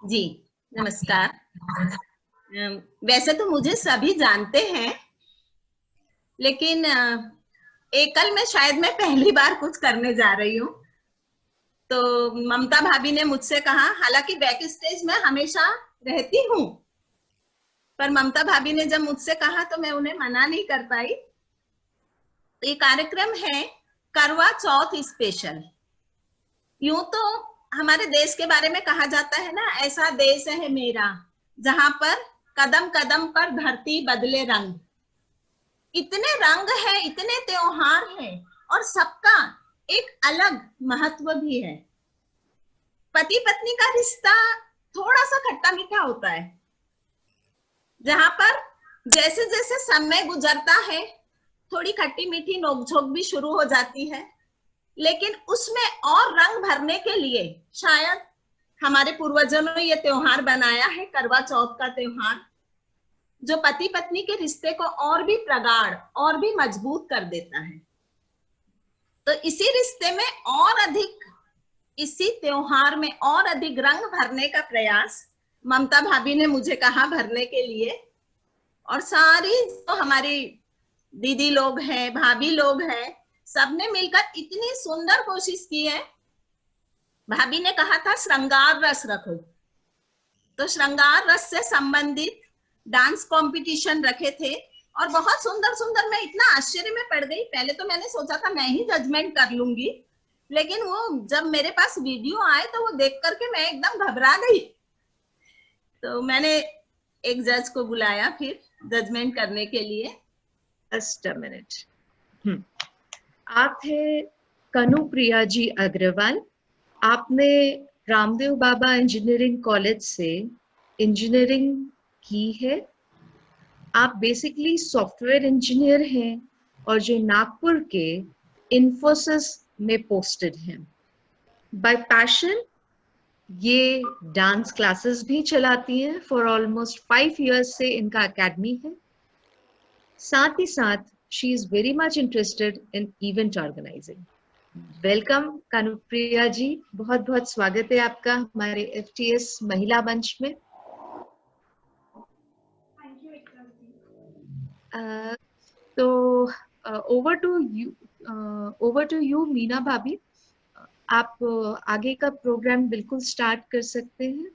जी, नमस्कार। वैसे तो मुझे सभी जानते हैं, लेकिन एकल में शायद मैं पहली बार कुछ करने जा रही हूँ। तो ममता भाभी ने मुझसे कहा, हालांकि बैक स्टेज में हमेशा रहती हूँ, पर ममता भाभी ने जब मुझसे कहा तो मैं उन्हें मना नहीं कर पाई। तो ये कार्यक्रम है करवा चौथ स्पेशल। यूं तो हमारे देश के बारे में कहा जाता है ना, ऐसा देश है मेरा जहां पर कदम कदम पर धरती बदले रंग। इतने रंग है, इतने त्योहार है, और सबका एक अलग महत्व भी है। पति पत्नी का रिश्ता थोड़ा सा खट्टा मीठा होता है, जहां पर जैसे जैसे समय गुजरता है थोड़ी खट्टी मीठी नोकझोंक भी शुरू हो जाती है। लेकिन उसमें और रंग भरने के लिए शायद हमारे पूर्वजों ने ये त्योहार बनाया है, करवा चौथ का त्योहार, जो पति पत्नी के रिश्ते को और भी प्रगाढ़ और भी मजबूत कर देता है। तो इसी रिश्ते में और अधिक, इसी त्योहार में और अधिक रंग भरने का प्रयास ममता भाभी ने मुझे कहा भरने के लिए। और सारी जो हमारी दीदी लोग हैं, भाभी लोग हैं, सबने मिलकर इतनी सुंदर कोशिश की है। भाभी ने कहा था श्रृंगार रस रखो, तो श्रृंगार रस से संबंधित डांस कंपटीशन रखे थे। और बहुत सुंदर सुंदर, मैं इतना आश्चर्य में पड़ गई। पहले तो मैंने सोचा था मैं ही जजमेंट कर लूंगी, लेकिन वो जब मेरे पास वीडियो आए तो वो देख करके मैं एकदम घबरा गई। तो मैंने एक जज को बुलाया फिर जजमेंट करने के लिए। Just a minute. आप है कनुप्रिया जी अग्रवाल। आपने रामदेव बाबा इंजीनियरिंग कॉलेज से इंजीनियरिंग की है। आप बेसिकली सॉफ्टवेयर इंजीनियर हैं और जो नागपुर के इन्फोसिस में पोस्टेड हैं। बाय पैशन ये डांस क्लासेस भी चलाती हैं। फॉर ऑलमोस्ट 5 इयर्स से इनका एकेडमी है। साथ ही साथ she is very much interested in event organising. Welcome Kanupriya ji, बहुत बहुत स्वागत है आपका हमारे एफटीएस महिला मंच में। तो ओवर टू यू मीना भाभी। आप आगे का प्रोग्राम बिल्कुल स्टार्ट कर सकते हैं।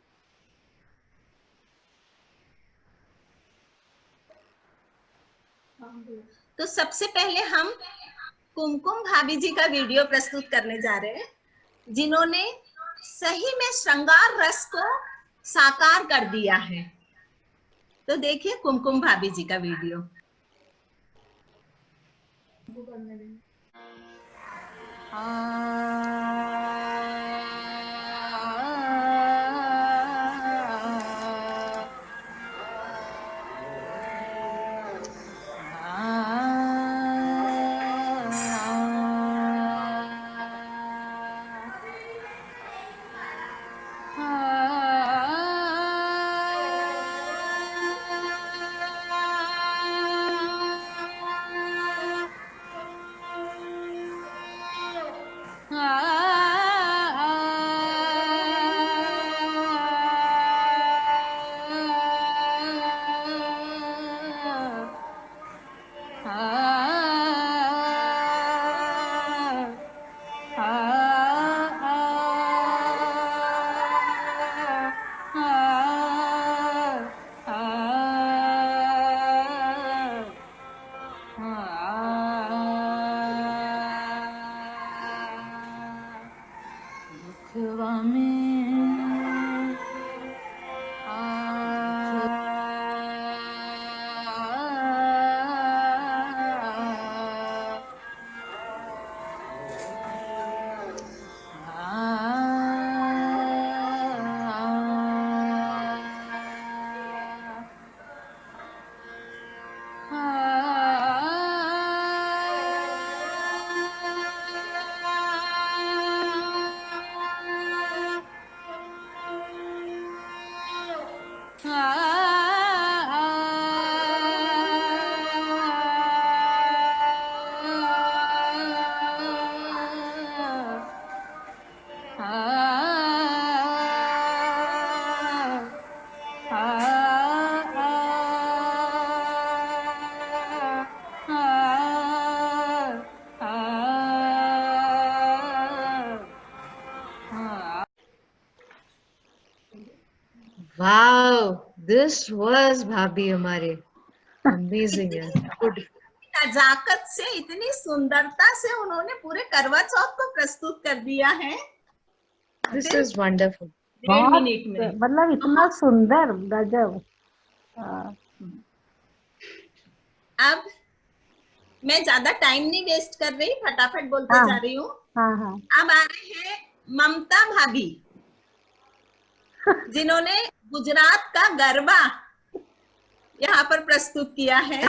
तो सबसे पहले हम कुमकुम भाभी जी का वीडियो प्रस्तुत करने जा रहे हैं, जिन्होंने सही में श्रृंगार रस को साकार कर दिया है। तो देखिए कुमकुम भाभी जी का वीडियो। वाओ, दिस वाज भाभी हमारे अमेजिंग है। गुड। नजाकत से, इतनी सुंदरता से उन्होंने पूरे करवा चौथ को प्रस्तुत कर दिया है। This is wonderful. 1.5 मिनट में, मतलब इतना सुंदर, गजब। अब मैं ज्यादा टाइम नहीं वेस्ट कर रही, फटाफट बोलते जा रही हूँ। हाँ। अब आ रहे हैं ममता भाभी, जिन्होंने गुजरात का गरबा यहाँ पर प्रस्तुत किया है।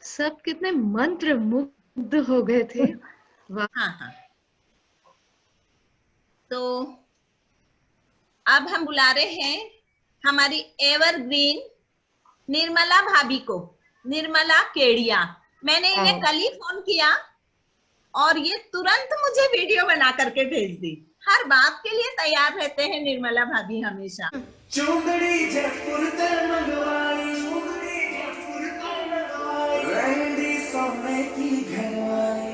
सब कितने मंत्र मुग्ध हो गए थे। हाँ। तो अब हम बुला रहे हैं हमारी एवरग्रीन निर्मला भाभी को, निर्मला केडिया। मैंने इन्हें कल ही फोन किया और ये तुरंत मुझे वीडियो बना करके भेज दी। हर बात के लिए तैयार रहते हैं निर्मला भाभी हमेशा। चुंदड़ी जयपुर ते मंगवाई, रहंदी सोने की घरवाई,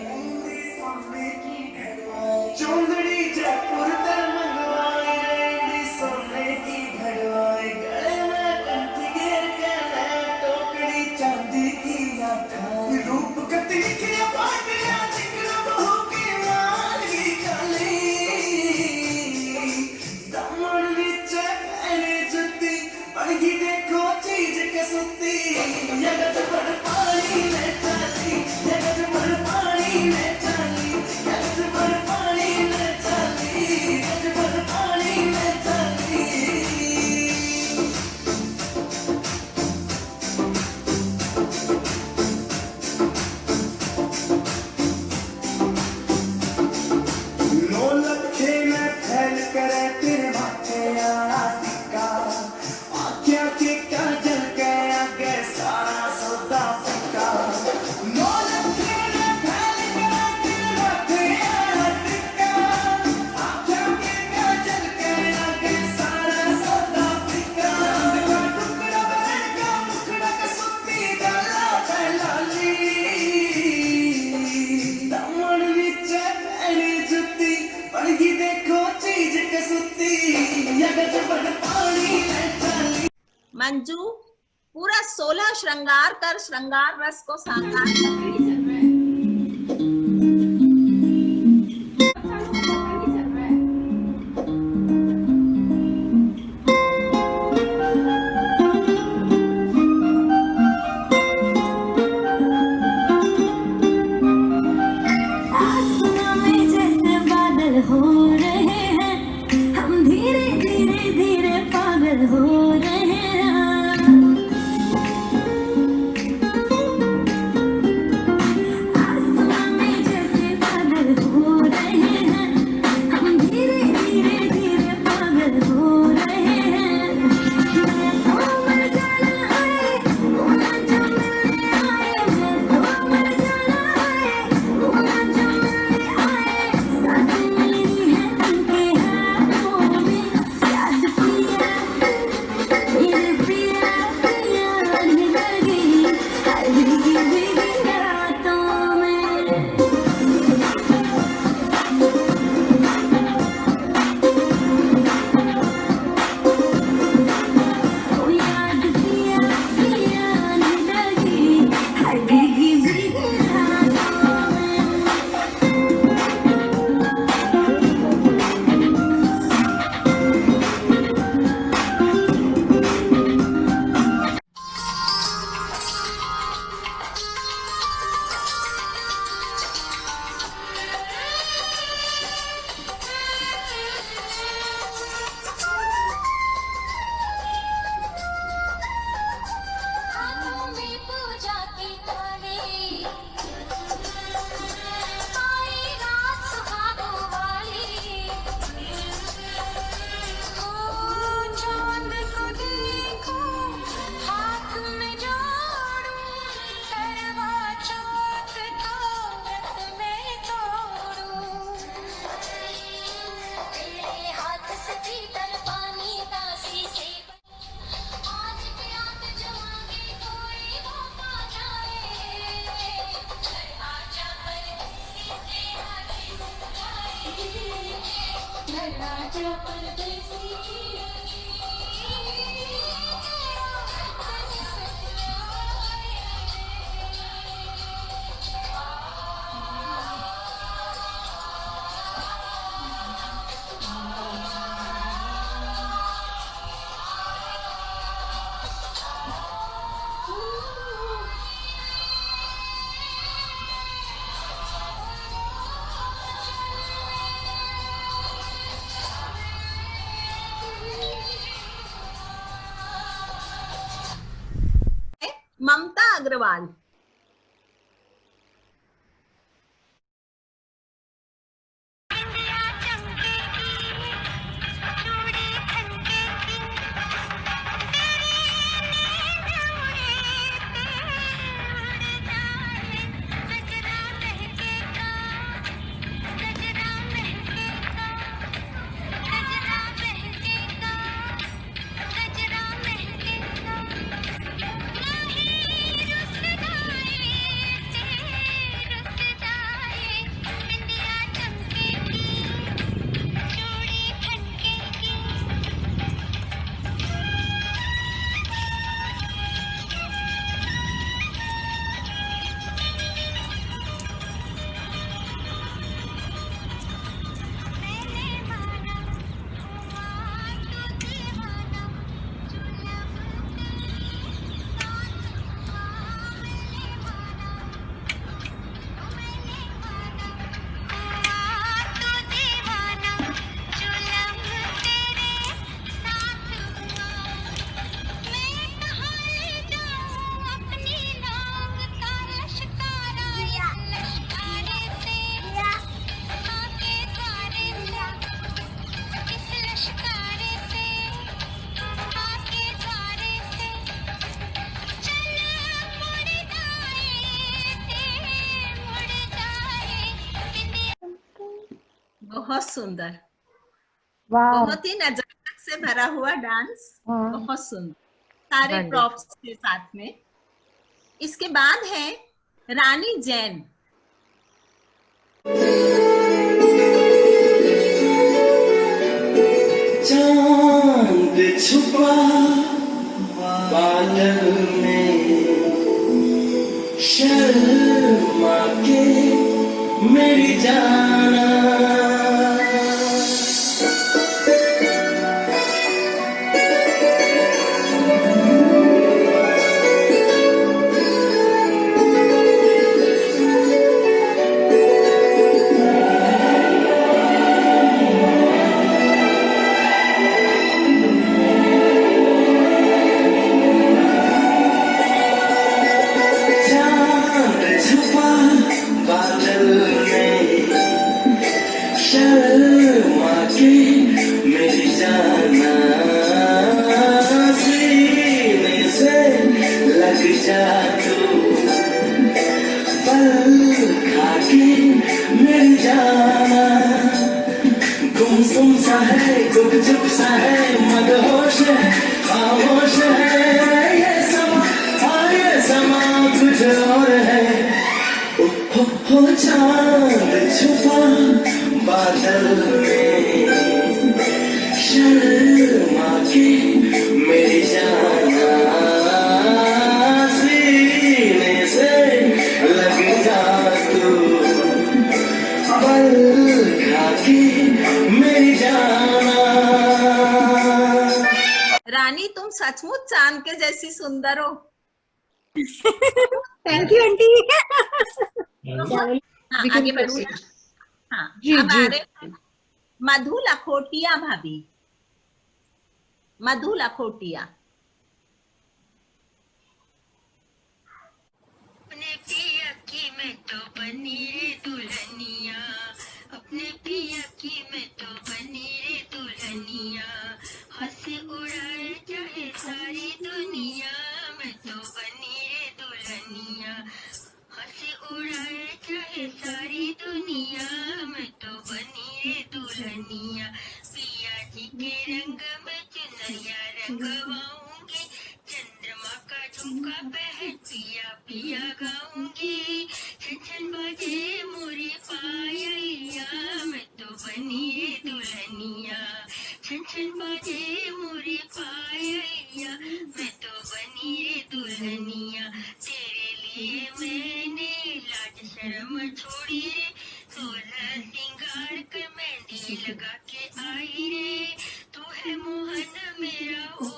चुंदड़ी जयपुर ते मंगवाई, रहंदी सोने की घरवाई, गले में कंठी घेर के ले टोकरी चांदी की लाठाई, रूप कति निखिया पाटिया चिकना बहू की लाली काली, दामन नीचे पहने जुती, बड़गी देखो चीज के सुती, जगत भर पानी में चली, जगत भर पानी में चली, जगत भर पानी में चली, जगत भर पानी में चली। नो लखे में फैल करे तेरे माथे आला टिक्का, आँखियाँ की काजल के आगे सारा सौदा फीका। नो लखे में फैल करे तेरे माथे आला टिक्का, आँखियाँ की काजल के आगे सारा सौदा फीका। चांद का टुकड़ा बहन का मुखड़ा का सुत्ती गला फैलाली, दामन नीचे पहनी जुती, बड़गी देखो चीज के सुती, जगत भर पानी में चली। मंजू पूरा 16 श्रृंगार कर श्रृंगार रस को साकार कर रही है। आसमां में जैसे बादल हो रहे हैं, हम धीरे धीरे धीरे पागल हो रहे हैं। ओ याद पिया पिया नहीं लगी हाय भीगी भीगी रातों में हाथों में पूजा की थाली आई रात सुहागों वाली ओ चांद को देखो हाथ में जोड़ूं करवा चौथ का व्रत में तोड़ूं तेरे हाथ से पीतल पानी दासी से आज की रात जमागे कोई वो पा जाए आजा परदेसी तेरा दिल जाए आजा परदेसी ममता अग्रवाल। बहुत सुंदर, वाह बहुत ही नजाकत से भरा हुआ डांस, हाँ। बहुत सुंदर, सारे Wonderful. प्रॉप्स के साथ में। इसके बाद है रानी जैन। चांद छुपा बादल में शर्मा के मेरी जाना शर्मा के मेरी जाना सीने से लग जा तू पल खा के मेरी जाना गुमसुम सा है गुपचुप सा है मदहोश है खामोश है ये समा कुछ और है हो चांद छुपा बादल में, शर्मा के मेरी जाना, सीने से लग जा तू, पल खा के मेरी जाना। रानी तुम सचमुच चांद के जैसी सुंदर हो। Thank you aunty. हाँ, We can आगे बढ़ूँ proceed. ना? हाँ, जी, अब जी। आ रहे हैं मधु लखोटिया भाभी। मधु लखोटिया। अपने पिया की मैं तो बनी रे दुल्हनिया, अपने पिया की मैं तो बनी रे दुल्हनिया, हंस उड़ाए चाहे सारी दुनिया, मैं तो बनी रे दुल्हनिया, हंस उड़ाए चाहे सारी दुनिया, मैं तो बनी रे दुल्हनिया, पिया जी के रंग में चुनरिया रंगवाऊंगी, चंद्रमा का झुमका पहन पिया पिया गाऊंगी, छन बाजे मोरी पायलिया, मैं तो बनी रे दुल्हनिया, छन बाजे मोरी पायलिया, मैं तो बनी रे दुल्हनिया, तेरे लिए मैंने लाज शर्म छोड़ी रे, सोलह सिंगार कर मेहंदी लगा के आई रे, तू है मोहन मेरा हो,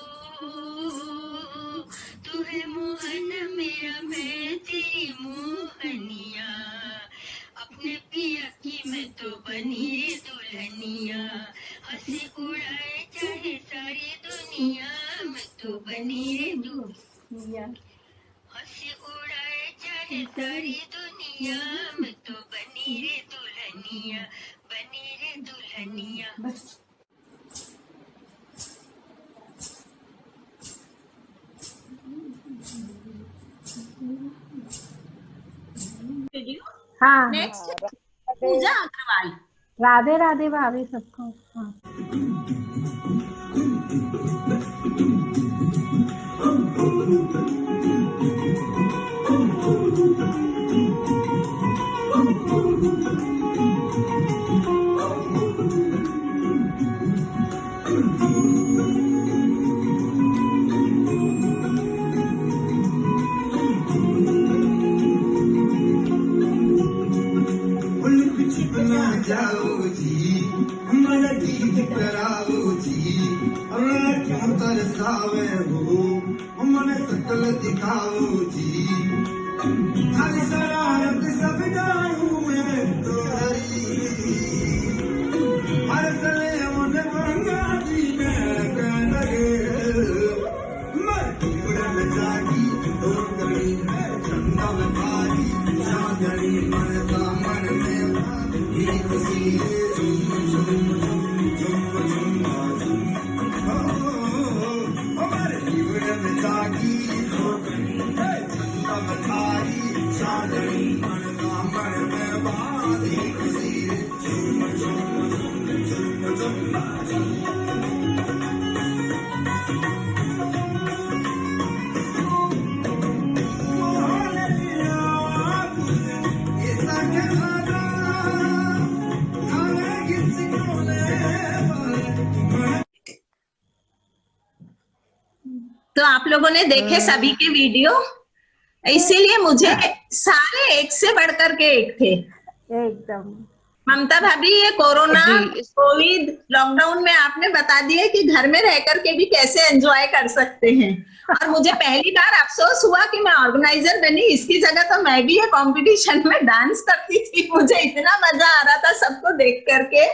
तू है मोहन मेरा मैं तेरी मोहनिया, अपने पिया की मैं तो बनी रे दुल्हनिया, हंसी उड़ाए चाहे सारी दुनिया, मैं तो बनी रे दुल्हनिया, हंसी उड़ाए चाहे सारी दुनिया, मैं तो बनी रे दुल्हनिया, बनी रे दुल्हनिया। हाँ, नेक्स्ट पूजा अग्रवाल। राधे राधे भाभी सबको। हाँ। ना जाओ जी, मन गीत कराओ जी, क्यों तरसावे हो, मन सकल दिखाओ जी, खाली शरारत सब जाऊं मैं तो हरी, हर सले मन मंगा जी मैं कह लगे, मर उड़न जागी तो करी है चंदा में भारी, चांदनी मन का मन में ये खुशी है, झुम झुम झुम झुम झुम, हमारे जीवन में जागी तो करी है चंदा में भारी, चांदनी मन का मन में भारी खुशी है, झुम झुम झुम झुम झुम। तो आप लोगों ने देखे सभी के वीडियो, इसीलिए मुझे सारे एक से बढ़कर के एक थे। एकदम। ममता भाभी, ये कोरोना जी, कोविड लॉकडाउन में आपने बता दिया कि घर में रह करके भी कैसे एंजॉय कर सकते हैं, और मुझे पहली बार अफसोस हुआ कि मैं ऑर्गेनाइजर बनी, इसकी जगह तो मैं भी ये कंपटीशन में डांस करती थी। मुझे इतना मजा आ रहा था सबको देख करके,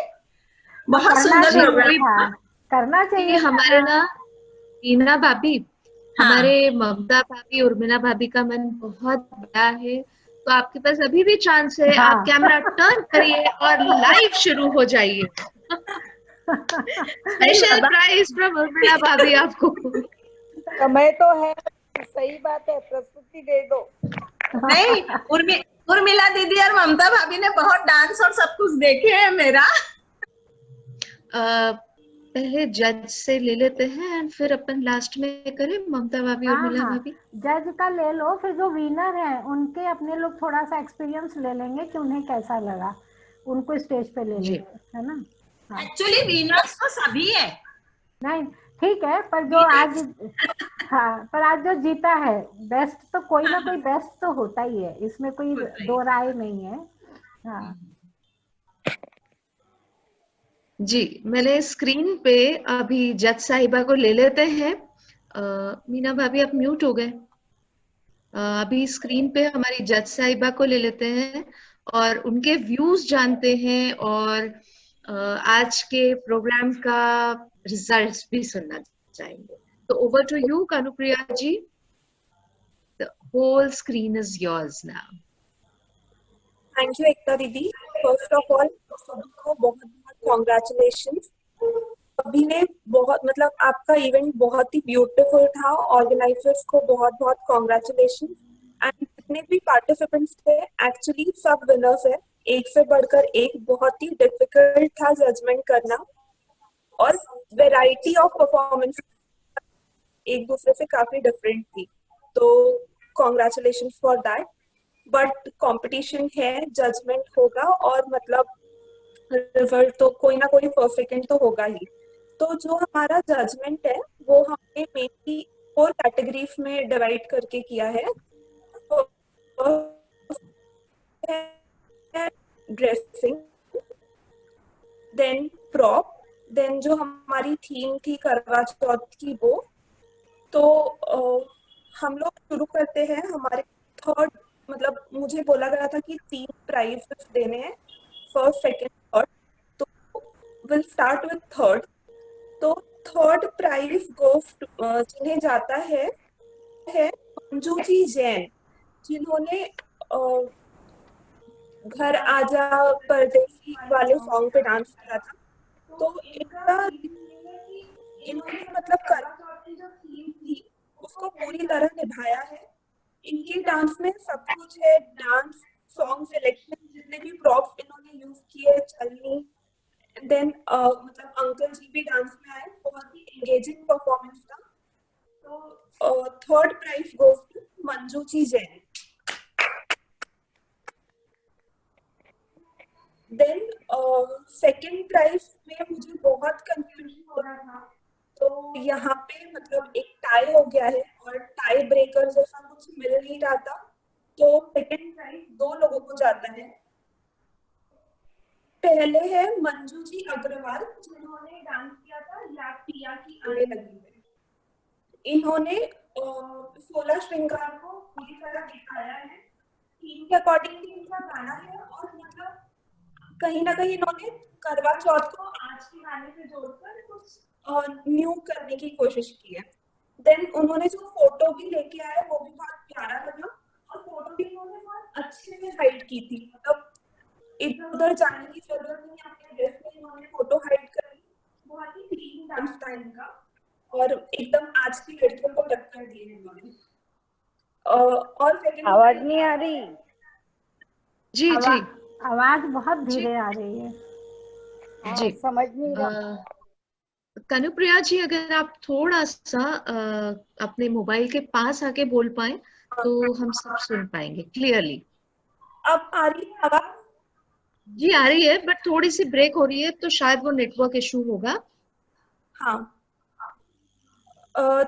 बहुत करना सुंदर चाहिए प्रोग्राम था, करना चाहिए हमारे ना टीना भाभी, हाँ। हमारे ममता भाभी, उर्मिला भाभी का मन बहुत बड़ा है, तो आपके पास अभी भी चांस है, हाँ। आप कैमरा टर्न करिए और लाइव शुरू हो जाइए। स्पेशल प्राइज फ्रॉम उर्मिला भाभी आपको। समय तो है, सही बात है, प्रस्तुति दे दो। नहीं, उर्मिला दीदी और ममता भाभी ने बहुत डांस और सब कुछ देखे हैं मेरा। पहले जज से ले लेते हैं एंड फिर अपन लास्ट में करें, ममता भाभी और हाँ मीला हाँ, भाभी। जज का ले लो, फिर जो विनर है उनके अपने लोग थोड़ा सा एक्सपीरियंस ले लेंगे कि उन्हें कैसा लगा, उनको स्टेज पे ले जी। लेंगे, है ना। हाँ एक्चुअली विनर्स तो सभी है। नहीं ठीक है, पर जो आज हाँ, पर आज जो जीता है बेस्ट, तो कोई ना कोई बेस्ट तो होता ही है, इसमें कोई होता ही दो राय नहीं है। हाँ जी, मैंने स्क्रीन पे अभी जज साहिबा को ले लेते हैं। मीना भाभी आप म्यूट हो गए। अभी स्क्रीन पे हमारी जज साहिबा को ले लेते हैं और उनके व्यूज जानते हैं और आज के प्रोग्राम का रिजल्ट्स भी सुनना चाहेंगे। तो over to you Kanupriya ji, the whole screen is yours now. Thank you Ekta दीदी। फर्स्ट ऑफ ऑल सभी को बहुत बहुत कॉन्ग्रेचुलेशन। सभी ने बहुत मतलब आपका इवेंट बहुत ही ब्यूटीफुल था। ऑर्गेनाइजर्स को बहुत बहुत कॉन्ग्रेचुलेशन एंड जितने भी पार्टिसिपेंट्स थे एक्चुअली सब विनर्स है, एक से बढ़कर एक। बहुत ही डिफिकल्ट था जजमेंट करना और वेराइटी ऑफ परफॉर्मेंस एक दूसरे से काफी डिफरेंट थी, तो congratulation for that. But competition है, जजमेंट होगा और मतलब रिजल्ट तो कोई ना कोई परफेक्ट तो होगा ही। तो जो हमारा जजमेंट है वो हमने मेनली 4 कैटेगरीज में डिवाइड करके किया है। ड्रेसिंग, देन प्रॉप, देन जो हमारी थीम थी करवा चौथ की वो। तो हम लोग शुरू करते हैं। हमारे थर्ड मतलब मुझे बोला गया था कि 3 प्राइजेस देने हैं, फर्स्ट सेकंड थर्ड, तो विल स्टार्ट विद थर्ड। तो थर्ड प्राइज गोस जिन्हें जाता है मंजू जी जैन, जिन्होंने घर आजा परदेसी वाले सॉन्ग पे डांस किया था। तो इन्होंने मतलब करवा चौथ की जो थीम थी उसको पूरी तरह निभाया है। इनके डांस में सब कुछ है, डांस, सॉन्ग सिलेक्शन, जितने भी प्रॉप्स इन्होंने यूज किए, चलनी, देन मतलब अंकल जी भी डांस में आए। बहुत ही एंगेजिंग परफॉर्मेंस था। तो third prize goes to Manju ji Jain. Then second prize में मुझे बहुत कंफ्यूजन हो रहा था, तो यहाँ पे मतलब एक टाई हो गया है और टाई ब्रेकर जैसा कुछ मिल नहीं रहा था, तो सेकंड प्राइज 2 लोगों को जाता है। पहले है मंजू जी अग्रवाल, जिन्होंने डांस किया था या पिया की आने लगी है। इन्होंने 16 श्रृंगार को पूरी तरह दिखाया है, थीम के अकॉर्डिंगली इनका गाना है और मतलब कहीं ना कहीं इन्होंने करवा चौथ को आज के गाने से जोड़कर कुछ न्यू करने की कोशिश की है। देन उन्होंने जो फोटो भी लेके आए वो भी बहुत प्यारा लगा और फोटो भी उन्होंने बहुत अच्छे से हाइड की थी, मतलब इधर उधर जाने की जरूरत नहीं, अपने ड्रेस में इन्होंने फोटो हाइड कर दी। बहुत ही क्लीन डांस था इनका और एकदम आज की लड़कियों को टक्कर दी इन्होंने। और सेकंड आवाज नहीं आ रही जी जी आवाज बहुत धीरे आ रही है। जी, समझ नहीं रहा। कानुप्रिया जी अगर आप थोड़ा सा अपने मोबाइल के पास आके बोल पाए तो हम सब सुन पाएंगे क्लियरली। अब आ रही है आवाज? जी आ रही है, बट थोड़ी सी ब्रेक हो रही है, तो शायद वो नेटवर्क इशू होगा। हाँ।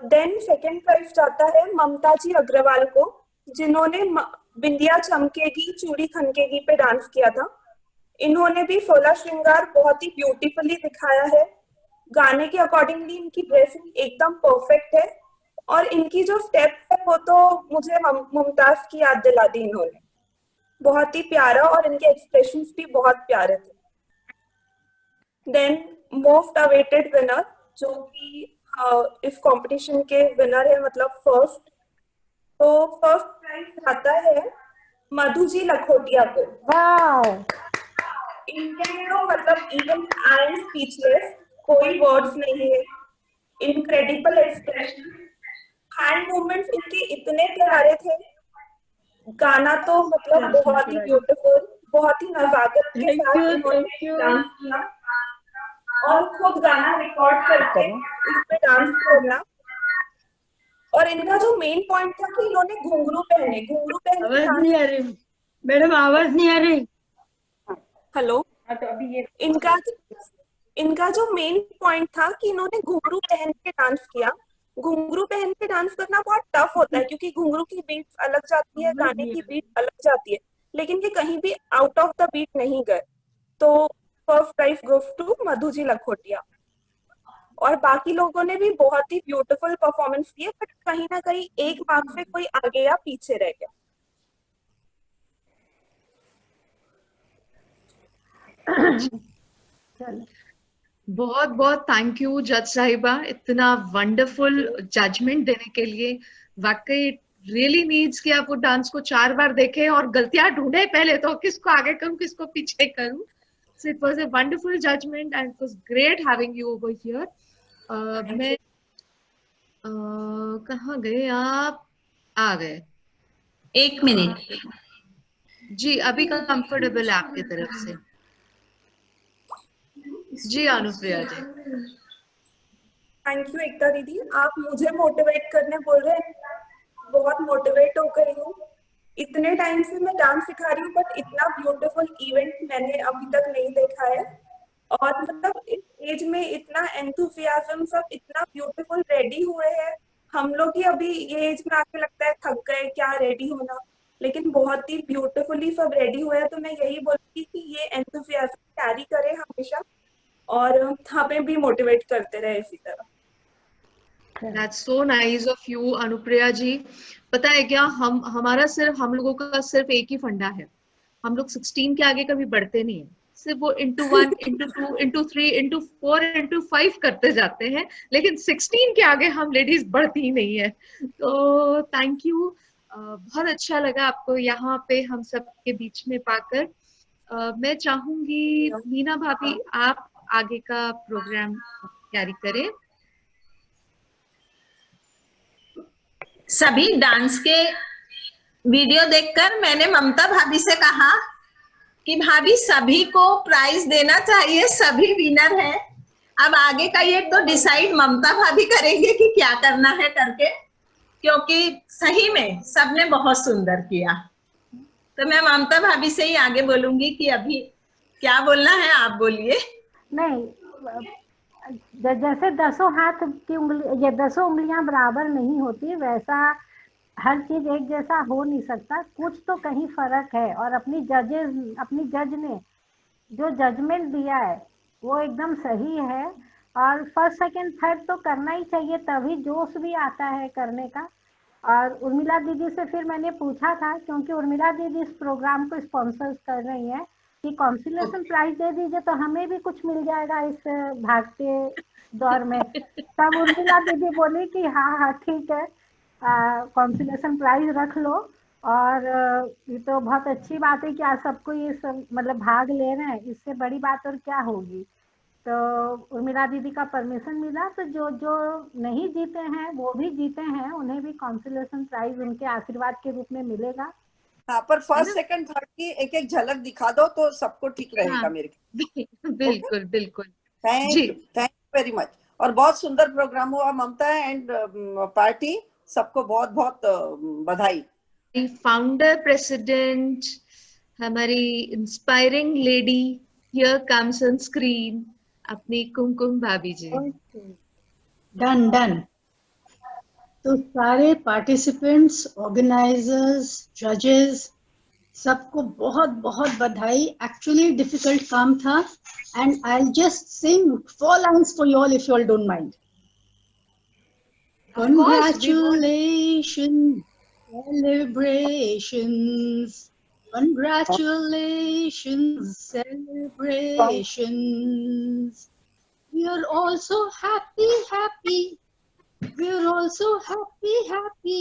देन सेकंड प्राइज जाता है ममता जी अग्रवाल को, जिन्होंने बिंदिया चमकेगी चूड़ी खनकेगी पे डांस किया था। इन्होंने भी 16 श्रृंगार बहुत ही ब्यूटीफुली दिखाया है। गाने के अकॉर्डिंगली इनकी ड्रेसिंग एकदम परफेक्ट है और इनकी जो स्टेप है वो तो मुझे मुमताज की याद दिला दी इन्होंने। बहुत ही प्यारा और इनके एक्सप्रेशंस भी बहुत प्यारे थे। देन मोस्ट अवेटेड विनर, जो कि इस कंपटीशन के विनर है, मतलब फर्स्ट, तो फर्स्ट प्राइज आता है मधु जी लखोटिया को। वाह, इनके तो मतलब इवन आई एम स्पीचलेस, कोई वर्ड्स नहीं है। इनक्रेडिबल एक्सप्रेशन, हैंड मूवमेंट्स इनके इतने प्यारे थे। गाना तो मतलब बहुत ही ब्यूटीफुल, बहुत ही नजाकत के साथ इन्होंने डांस किया। और खुद गाना रिकॉर्ड करके इस पे डांस करना। और इनका जो मेन पॉइंट था कि इन्होंने घुंघरू पहन के आवाज नहीं आ रही मैडम, आवाज नहीं आ रही। हेलो, इनका जो मेन पॉइंट था कि इन्होंने घुंघरू पहन के डांस किया। घुंघरू पहन के डांस करना बहुत टफ होता है क्योंकि घुंघरू की बीट अलग जाती है, गाने की बीट अलग जाती है, लेकिन ये कहीं भी आउट ऑफ द बीट नहीं गए। तो first prize goes to Madhu ji Lakhotia. और बाकी लोगों ने भी बहुत ही ब्यूटीफुल परफॉर्मेंस किए, बट कहीं ना कहीं एक मार्क्स से कोई आगे या पीछे रह गया। बहुत बहुत थैंक यू जज साहिबा, इतना वंडरफुल जजमेंट देने के लिए। वाकई रियली नीड्स कि आप वो डांस को 4 बार देखें और गलतियां ढूंढे पहले तो, किसको आगे करूं किसको पीछे करूं। So it was a wonderful judgement and it was great having you over here. मैं कहाँ गए आप? आ गए। 1 मिनट जी, अभी कंफर्टेबल है आपकी तरफ से? जी अनुप्रिया जी। थैंक यू एकता दीदी, आप मुझे मोटिवेट करने बोल रहे हैं, बहुत मोटिवेट हो गई हूँ। इतने टाइम से मैं डांस सिखा रही हूँ, बट इतना ब्यूटीफुल इवेंट मैंने अभी तक नहीं देखा है। और मतलब इस एज में इतना एंथुसियाज्म, सब इतना ब्यूटीफुल रेडी हुए हैं। हम लोग ही अभी ये एज में आके लगता है थक गए क्या रेडी होना, लेकिन बहुत ही ब्यूटीफुली सब रेडी हुए हैं। तो मैं यही बोलूंगी कि ये एंथुसियाज्म कैरी करें हमेशा और हमें भी मोटिवेट करते रहे इसी तरह। That's so nice of you Anupriya जी। पता है क्या, हम लोगों का सिर्फ एक ही फंडा है, हम लोग 16 के आगे कभी बढ़ते नहीं है। सिर्फ वो into 1, into 2, into 3, into 4, into 5 करते जाते हैं, लेकिन 16 के आगे हम लेडीज बढ़ती ही नहीं है। तो थैंक यू, बहुत अच्छा लगा आपको यहाँ पे हम सब के बीच में पाकर। मैं चाहूंगी मीना भाभी आप आगे का प्रोग्राम कैरी करें। सभी डांस के वीडियो देखकर मैंने ममता भाभी से कहा कि भाभी सभी को प्राइज देना चाहिए, सभी विनर हैं। अब आगे का ये तो डिसाइड ममता भाभी करेंगे कि क्या करना है करके, क्योंकि सही में सबने बहुत सुंदर किया। तो मैं ममता भाभी से ही आगे बोलूंगी कि अभी क्या बोलना है, आप बोलिए। नहीं, जैसे 10 हाथ की उंगली, ये 10 उंगलियां बराबर नहीं होती, वैसा हर चीज एक जैसा हो नहीं सकता, कुछ तो कहीं फर्क है। और अपनी जज ने जो जजमेंट दिया है वो एकदम सही है। और फर्स्ट सेकंड थर्ड तो करना ही चाहिए, तभी जोश भी आता है करने का। और उर्मिला दीदी से फिर मैंने पूछा था, क्योंकि उर्मिला दीदी इस प्रोग्राम को स्पॉन्सर कर रही है, कि कॉन्सुलेशन प्राइज दे दीजिए तो हमें भी कुछ मिल जाएगा इस भागते दौर में। तब उर्मिला दीदी बोली कि हाँ ठीक है, कॉन्सुलेशन प्राइज रख लो। और ये तो बहुत अच्छी बात है कि आज सबको ये सब मतलब भाग ले रहे हैं, इससे बड़ी बात और क्या होगी। तो उर्मिला दीदी का परमिशन मिला, तो जो नहीं जीते हैं वो भी जीते हैं, उन्हें भी कॉन्सुलेशन प्राइज उनके आशीर्वाद के रूप में मिलेगा। हाँ, पर फर्स्ट सेकंड थर्ड की एक एक झलक दिखा दो तो सबको ठीक रहेगा। हाँ, मेरे बिल्कुल बिल्कुल। Thank you very much. और बहुत सुंदर प्रोग्राम हुआ। ममता एंड पार्टी सबको बहुत बहुत बधाई। फाउंडर प्रेसिडेंट, हमारी inspiring lady here comes on screen, अपनी कुमकुम भाभी जी। डन। तो सारे पार्टिसिपेंट्स, ऑर्गेनाइजर्स, जजेस, सबको बहुत बहुत बधाई। एक्चुअली डिफिकल्ट काम था, and I will just sing 4 lines for you all if you all don't mind. Congratulations, celebrations, congratulations, celebrations. We are also happy. We're also happy.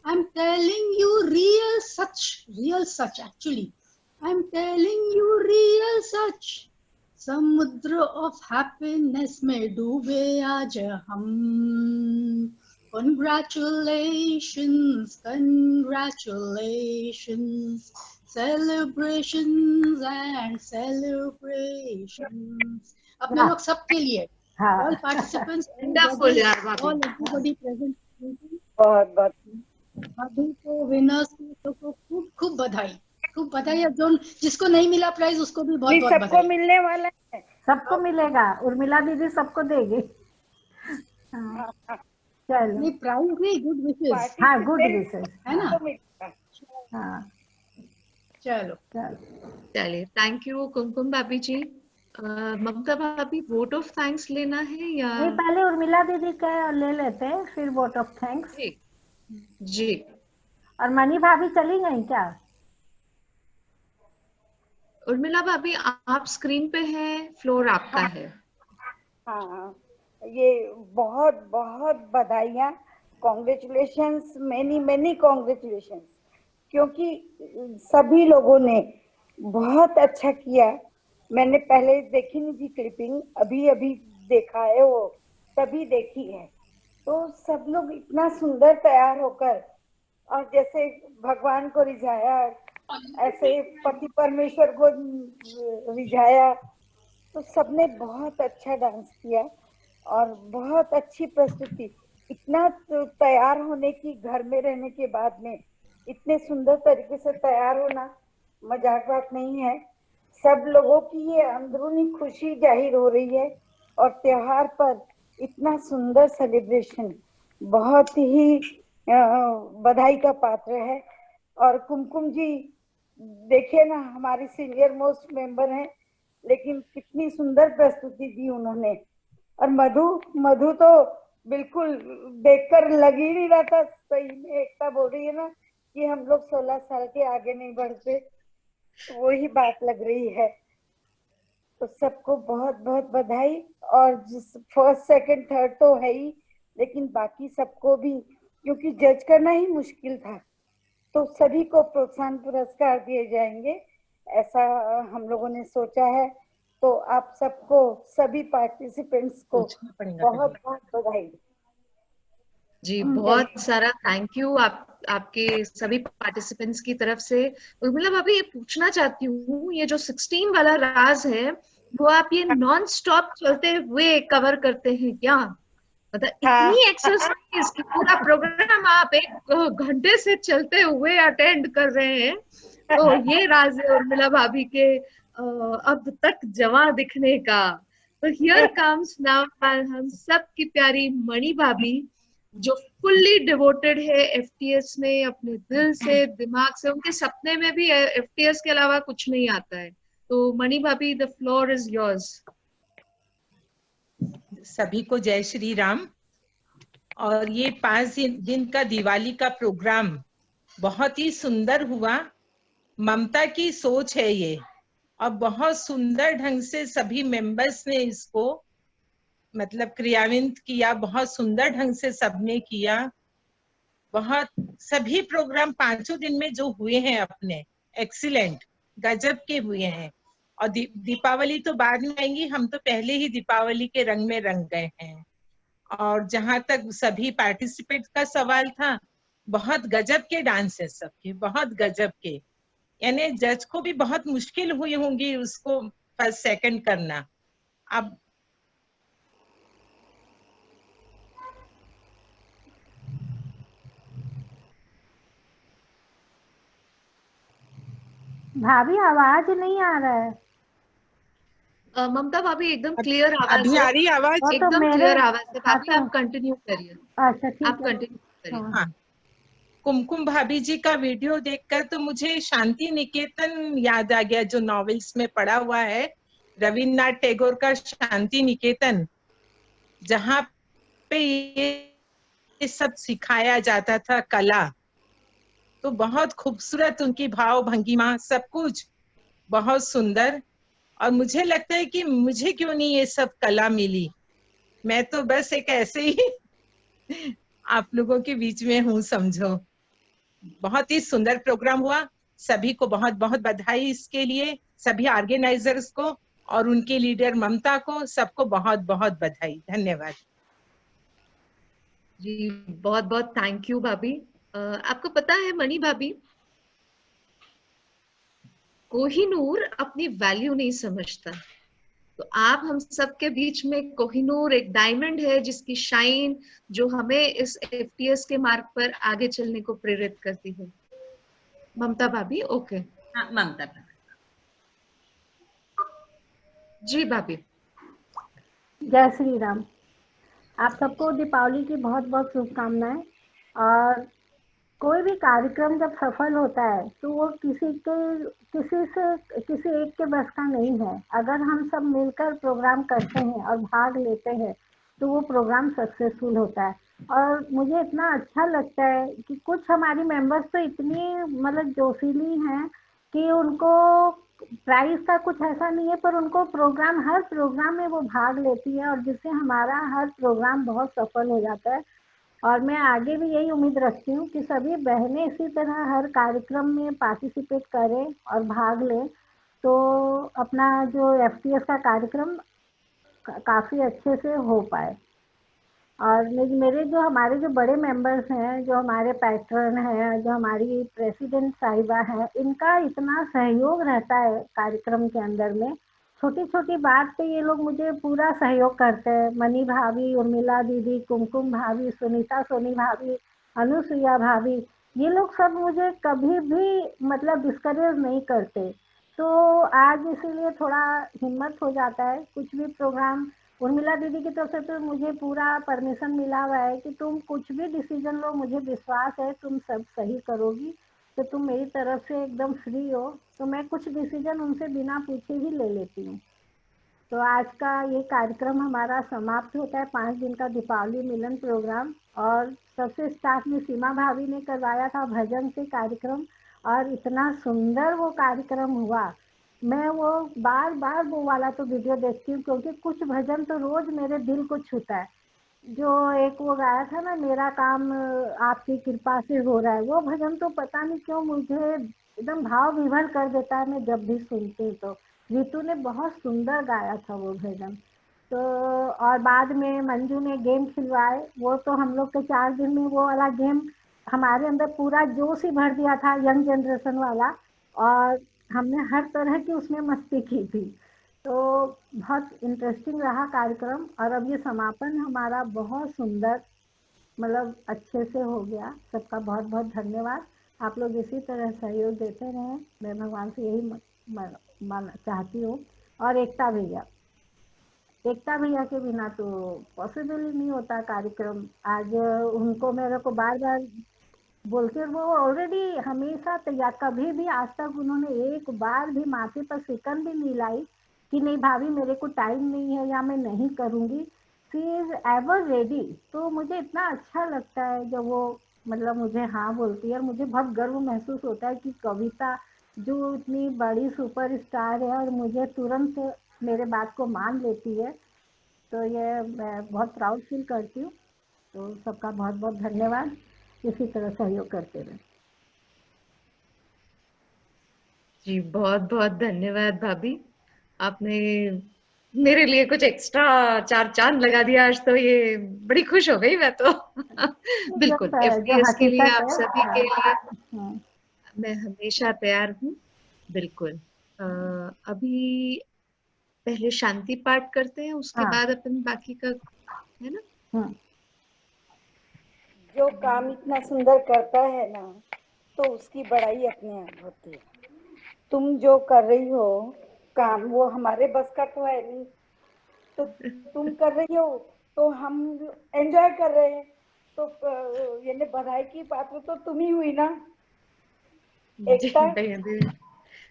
I'm telling you real such actually. I'm telling you real such. समुद्र of happiness में डूबे आज हम. Congratulations. celebrations and celebrations. अपने लोग सबके लिए, हाँ all participants, Wonderful यार भाभी। all everybody present. बहुत बहुत भाभी को, विनर्स को खूब खूब बधाई, खूब बधाई। अब जो जिसको नहीं मिला प्राइज उसको भी बहुत बहुत सबको बधाई। मिलने वाला है। सबको मिलेगा, उर्मिला दीदी सबको देगी। हाँ, चलो। नहीं, प्राइज नहीं, गुड विशेस, हाँ, गुड विशेस है ना? हाँ, चलो चलो। चलिए, थैंक यू कुमकुम भाभी जी। ममता भाभी, वोट ऑफ थैंक्स लेना है या? नहीं, पहले उर्मिला दीदी का ले लेते हैं, फिर वोट ऑफ थैंक्स। जी। और मनी भाभी चली गई क्या? उर्मिला भाभी, आप स्क्रीन पे हैं, फ्लोर आपका है। हाँ, ये बहुत बहुत बधाइयाँ, कॉन्ग्रेचुलेशंस, मेनी मेनी कॉन्ग्रेचुलेशंस, क्योंकि सभी लोगों ने बहुत अच्छा किया। मैंने पहले देखी नहीं थी क्लिपिंग, अभी अभी देखा है, वो तभी देखी है। तो सब लोग इतना सुंदर तैयार होकर, और जैसे भगवान को रिझाया, ऐसे पति परमेश्वर को रिझाया, तो सबने बहुत अच्छा डांस किया और बहुत अच्छी प्रस्तुति। इतना तैयार होने की, घर में रहने के बाद में इतने सुंदर तरीके से तैयार होना मजाक बात नहीं है। सब लोगों की ये अंदरूनी खुशी जाहिर हो रही है, और त्योहार पर इतना सुंदर सेलिब्रेशन बहुत ही बधाई का पात्र है। और कुमकुम जी देखिए ना, हमारी सीनियर मोस्ट मेंबर हैं, लेकिन कितनी सुंदर प्रस्तुति दी उन्होंने। और मधु तो बिल्कुल देखकर लग ही नहीं रहा था। सही में एकता बोल रही है ना कि हम लोग 16 साल के आगे नहीं बढ़ते, वही बात लग रही है। तो सबको बहुत बहुत बधाई। और जिस फर्स्ट सेकंड थर्ड तो है ही, लेकिन बाकी सबको भी, क्योंकि जज करना ही मुश्किल था, तो सभी को प्रोत्साहन पुरस्कार दिए जाएंगे, ऐसा हम लोगों ने सोचा है। तो आप सबको, सभी पार्टिसिपेंट्स को बहुत बहुत बधाई जी। बहुत सारा थैंक यू आपके सभी पार्टिसिपेंट्स की तरफ से। उर्मिला भाभी, ये पूछना चाहती हूँ, ये जो 16 वाला राज है, वो आप ये नॉन स्टॉप चलते हुए कवर करते हैं क्या? मतलब इतनी एक्सरसाइज की पूरा प्रोग्राम आप 1 घंटे से चलते हुए अटेंड कर रहे हैं, तो ये राज है उर्मिला भाभी के अब तक जवां दिखने का। तो हियर कम्स नाउ हम सब की प्यारी मणि भाभी, जो फुल्ली डिवोटेड है एफटीएस में, अपने दिल से, दिमाग से। उनके सपने में भी एफटीएस के अलावा कुछ नहीं आता है। तो मणि भाभी, द फ्लोर इज योर्स। सभी को जय श्री राम। और ये 5 दिन का दिवाली का प्रोग्राम बहुत ही सुंदर हुआ। ममता की सोच है ये, और बहुत सुंदर ढंग से सभी मेंबर्स ने इसको मतलब क्रियान्वित किया। बहुत सुंदर ढंग से सबने किया। बहुत सभी प्रोग्राम 5 दिन में जो हुए हैं अपने, एक्सीलेंट, गजब के हुए हैं। और दीपावली तो बाद में आएंगी, हम तो पहले ही दीपावली के रंग में रंग गए हैं। और जहां तक सभी पार्टिसिपेट का सवाल था, बहुत गजब के डांस है सबके, बहुत गजब के। यानी जज को भी बहुत मुश्किल हुई होंगी उसको फर्स्ट सेकंड करना। अब भाभी आवाज नहीं आ रहा है। ममता भाभी, एकदम क्लियर आवाज अभी है। आ रही आवाज? वो तो एकदम मेरे, क्लियर आवाज है हाँ भाभी, तो, आप कंटिन्यू करिए। अच्छा ठीक आप है। कंटिन्यू करिए। हाँ। हाँ, कुमकुम भाभी जी का वीडियो देखकर तो मुझे शांति निकेतन याद आ गया, जो नॉवेल्स में पढ़ा हुआ है, रविन्द्रनाथ टैगोर का शांति निकेतन, जहाँ पे ये सब सिखाया जाता था, कला। तो बहुत खूबसूरत उनकी भाव भंगिमा, सब कुछ बहुत सुंदर। और मुझे लगता है कि मुझे क्यों नहीं ये सब कला मिली। मैं तो बस एक ऐसे ही आप लोगों के बीच में हूँ, समझो। बहुत ही सुंदर प्रोग्राम हुआ। सभी को बहुत बहुत बधाई इसके लिए, सभी ऑर्गेनाइजर्स को और उनके लीडर ममता को, सबको बहुत बहुत बधाई। धन्यवाद जी। बहुत बहुत थैंक यू भाभी। आपको पता है मणि भाभी, कोहिनूर अपनी वैल्यू नहीं समझता, तो आप हम सब के बीच में कोहिनूर एक डायमंड है जिसकी शाइन जो हमें इस FTS के मार्ग पर आगे चलने को प्रेरित करती है। ममता भाभी, ओके। हाँ ममता भाभी। जी भाभी। जय श्री राम। आप सबको दीपावली की बहुत बहुत शुभकामनाएं। और कोई भी कार्यक्रम जब सफल होता है तो वो किसी एक के बस का नहीं है। अगर हम सब मिलकर प्रोग्राम करते हैं और भाग लेते हैं तो वो प्रोग्राम सक्सेसफुल होता है। और मुझे इतना अच्छा लगता है कि कुछ हमारी मेंबर्स तो इतनी मतलब जोशीली हैं कि उनको प्राइस का कुछ ऐसा नहीं है, पर उनको हर प्रोग्राम में वो भाग लेती है और जिससे हमारा हर प्रोग्राम बहुत सफल हो जाता है। और मैं आगे भी यही उम्मीद रखती हूँ कि सभी बहनें इसी तरह हर कार्यक्रम में पार्टिसिपेट करें और भाग लें, तो अपना जो FTS का कार्यक्रम काफ़ी अच्छे से हो पाए। और मेरे जो हमारे जो बड़े मेंबर्स हैं, जो हमारे पैट्रन हैं, जो हमारी प्रेसिडेंट साहिबा हैं, इनका इतना सहयोग रहता है कार्यक्रम के अंदर में। छोटी छोटी बात पे ये लोग मुझे पूरा सहयोग करते हैं। मनी भाभी, उर्मिला दीदी, कुमकुम भाभी, सुनीता सोनी भाभी, अनुसुईया भाभी, ये लोग सब मुझे कभी भी मतलब डिस्करेज नहीं करते। तो आज इसीलिए थोड़ा हिम्मत हो जाता है। कुछ भी प्रोग्राम उर्मिला दीदी की तरफ से तो मुझे पूरा परमिशन मिला हुआ है कि तुम कुछ भी डिसीजन लो, मुझे विश्वास है तुम सब सही करोगी, तो तुम मेरी तरफ से एकदम फ्री हो। तो मैं कुछ डिसीजन उनसे बिना पूछे ही ले लेती हूँ। तो आज का ये कार्यक्रम हमारा समाप्त होता है, 5 दिन का दीपावली मिलन प्रोग्राम। और सबसे स्टार्ट में सीमा भाभी ने करवाया था भजन से कार्यक्रम, और इतना सुंदर वो कार्यक्रम हुआ। मैं वो बार बार वो वाला तो वीडियो देखती हूँ, क्योंकि कुछ भजन तो रोज मेरे दिल को छूता है। जो एक वो गाया था ना, मेरा काम आपकी कृपा से हो रहा है, वो भजन तो पता नहीं क्यों मुझे एकदम भाव विभोर कर देता है। मैं जब भी सुनती हूँ तो रीतू ने बहुत सुंदर गाया था वो भजन। तो और बाद में मंजू ने गेम खिलवाए, वो तो हम लोग के 4 दिन में वो वाला गेम हमारे अंदर पूरा जोश ही भर दिया था, यंग जनरेशन वाला। और हमने हर तरह की उसमें मस्ती की थी। तो बहुत इंटरेस्टिंग रहा कार्यक्रम। और अब ये समापन हमारा बहुत सुंदर मतलब अच्छे से हो गया। सबका बहुत बहुत धन्यवाद। आप लोग इसी तरह सहयोग देते रहें, मैं भगवान से यही चाहती हूँ। और एकता भैया के बिना तो पॉसिबल ही नहीं होता कार्यक्रम। आज उनको मेरे को बार बार बोलते, वो ऑलरेडी हमेशा तैयार, कभी भी आज तक उन्होंने एक बार भी माथे पर सिकन भी नहीं लाई कि नहीं भाभी मेरे को टाइम नहीं है या मैं नहीं करूँगी। She is ever ready. तो मुझे इतना अच्छा लगता है जब वो मतलब मुझे हाँ बोलती है, और मुझे बहुत गर्व महसूस होता है कि कविता जो इतनी बड़ी सुपरस्टार है और मुझे तुरंत मेरे बात को मान लेती है, तो ये मैं बहुत प्राउड फील करती हूँ। तो सबका बहुत बहुत धन्यवाद, इसी तरह सहयोग करते रहे। जी बहुत बहुत धन्यवाद भाभी, आपने मेरे लिए कुछ एक्स्ट्रा 4 चांद लगा दिया आज। तो ये बड़ी खुश हो गई मैं तो। बिल्कुल जो FTS के लिए हकीकत आप है। सभी के लिए हाँ। मैं हमेशा तैयार हूँ। बिल्कुल। अभी पहले शांति पाठ करते हैं, उसके हाँ। बाद अपन बाकी का, है ना? हाँ। जो काम इतना सुंदर करता है ना, तो उसकी बड़ाई अपने आप होती है। तुम जो कर रही हो काम, वो हमारे बस का तो है नहीं, तो तुम कर रही हो तो हम एंजॉय कर रहे हैं। तो ये बधाई की पात्र तो तुम ही हुई ना एकता।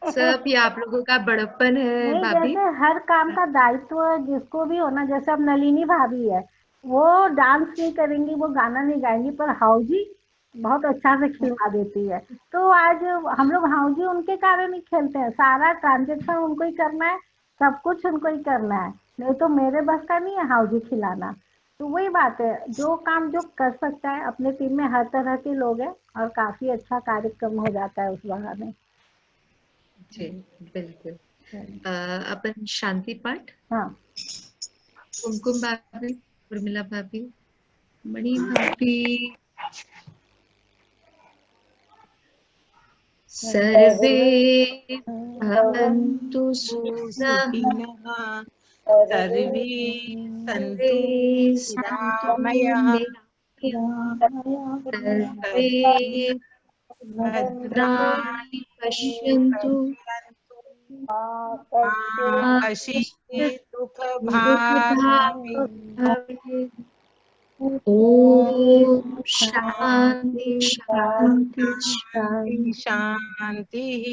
सब ये आप लोगों का बड़प्पन है नहीं, भाभी। जैसे हर काम का दायित्व जिसको भी होना, जैसे अब नलिनी भाभी है, वो डांस नहीं करेंगी, वो गाना नहीं गाएंगी, पर हाउजी बहुत अच्छा से खिलवा देती है। तो आज हम लोग हाउजी उनके कारण ही खेलते हैं, सारा ट्रांजेक्शन उनको ही करना है, सब कुछ उनको ही करना है। नहीं तो मेरे बस का नहीं है हाउजी खिलाना। तो वही बात है, जो काम जो कर सकता है, अपने टीम में हर तरह के लोग हैं और काफी अच्छा कार्यक्रम हो जाता है उस बहाने। जी बिल्कुल। अपन शांति पाठ। हाँ। कुमकुम भाभी, उर्मिला भाभी, मणि भाभी, सर्वे भवन्तु सुखिनः सुखिनः सर्वे सन्तु निरामयाः सर्वे भद्राणि पश्यन्तु मा कश्चित् दुःखभाग् भवेत्। ॐ शान्ति शान्ति शान्ति। शान्तिः।